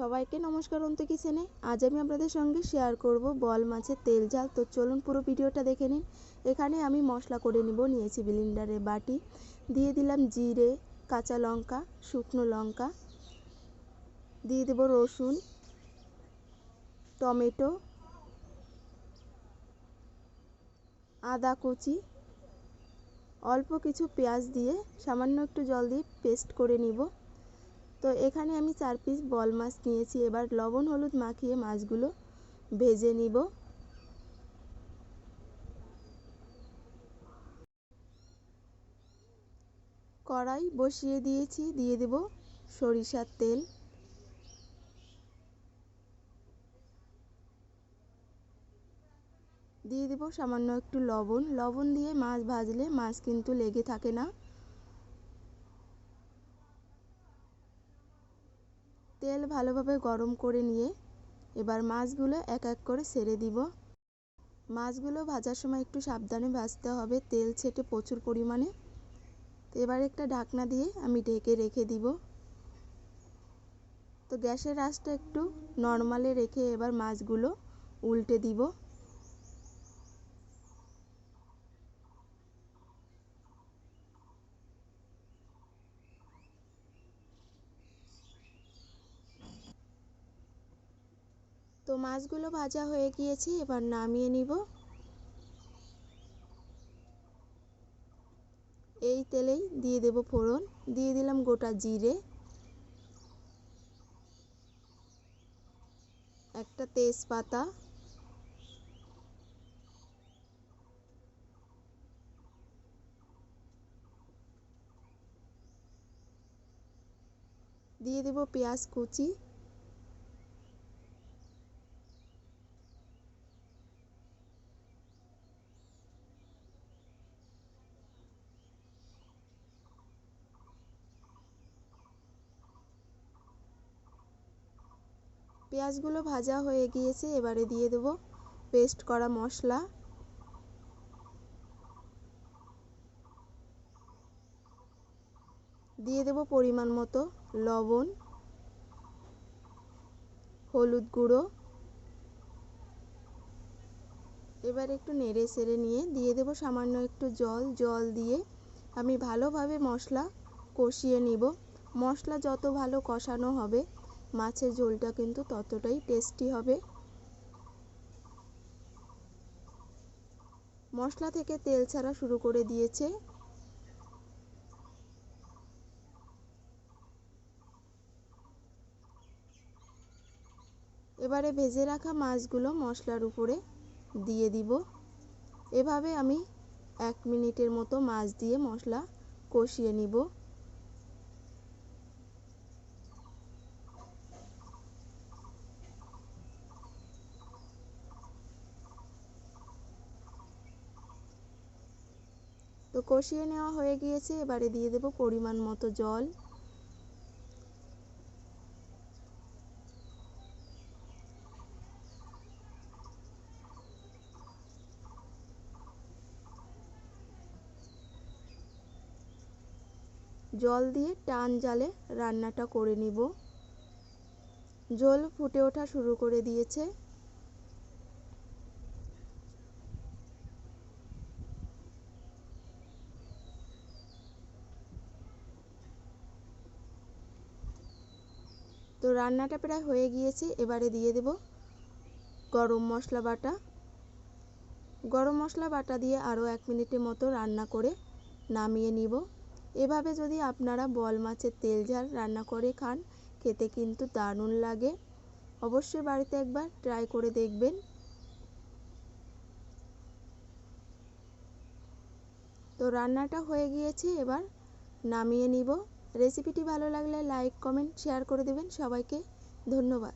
সবাইকে নমস্কার অন্তু কিচেনে। আজ আমি আপনাদের সঙ্গে শেয়ার করব বল মাছের তেল ঝাল। তো চলুন পুরো ভিডিওটা দেখে নিন। এখানে আমি মশলা করে নিয়েছি ব্লেন্ডারে বাটি, দিয়ে দিলাম জিরে, কাঁচা লঙ্কা, শুকনো লঙ্কা, দিয়ে দেব রসুন, টমেটো, আদা কুচি, অল্প কিছু পেঁয়াজ দিয়ে সামান্য একটু জল দিয়ে পেস্ট করে নিব। তো এখানে আমি 4 পিস বল মাছ নিয়েছি। এবার লবণ হলুদ মাখিয়ে মাছগুলো ভেজে নিব। কড়াই বসিয়ে দিয়েছি, দিয়ে দেব সরিষার তেল, দিয়ে দেব সামান্য একটু লবণ দিয়ে মাছ ভাজলে মাছ কিন্তু লেগে থাকে না। তেল ভালোভাবে গরম করে নিয়ে এবার মাছগুলো এক এক করে ছেড়ে দিব। মাছগুলো ভাজার সময় একটু সাবধানে ভাজতে হবে, তেল ছেটে প্রচুর পরিমাণে। তো এবার একটা ঢাকনা দিয়ে আমি ঢেকে রেখে দিব। তো গ্যাসের আঁচটা একটু নরমালে রেখে এবার মাছগুলো উল্টে দিব। তো মাছগুলো ভাজা হয়ে গিয়েছে, এবার নামিয়ে নিব। এই তেলেই দিয়ে দেব ফোড়ন, দিয়ে দিলাম গোটা জিরে, একটা তেজপাতা, দিয়ে দেব পেঁয়াজ কুচি, পেঁয়াজগুলো ভাজা হয়ে গিয়েছে, এবারে দিয়ে দেব পেস্ট করা মশলা, দিয়ে দেব পরিমাণ মতো লবণ, হলুদ গুঁড়ো। এবার একটু নেড়ে চেড়ে নিয়ে দিয়ে দেব সামান্য একটু জল দিয়ে আমি ভালোভাবে মশলা কষিয়ে নিব। মশলা যত ভালো কষানো হবে মাছের ঝোলটা কিন্তু ততটাই টেস্টি হবে। মশলা থেকে তেল ছাড়া শুরু করে দিয়েছে। এবারে ভেজে রাখা মাছগুলো মশলার উপরে দিয়ে দিব। এভাবে আমি 1 মিনিটের মতো মাছ দিয়ে মশলা কষিয়ে নিব। তো কষিয়ে নেওয়া হয়ে গিয়েছে, এবারে দিয়ে দেব পরিমাণ মতো জল, জল দিয়ে টান জালে রান্নাটা করে নিব। ঝোল ফুটে ওঠা শুরু করে দিয়েছে। তো রান্নাটা প্রায় হয়ে গিয়েছে, এবারে দিয়ে দেব গরম মশলা বাটা। গরম মশলা বাটা দিয়ে আরও 1 মিনিটের মতো রান্না করে নামিয়ে নিব। এভাবে যদি আপনারা বল মাছের তেল ঝাল রান্না করে খান, খেতে কিন্তু দারুণ লাগে। অবশ্যই বাড়িতে একবার ট্রাই করে দেখবেন। তো রান্নাটা হয়ে গিয়েছে, এবার নামিয়ে নিব। রেসিপিটি ভালো লাগলে লাইক কমেন্ট শেয়ার করে দেবেন। সবাইকে ধন্যবাদ।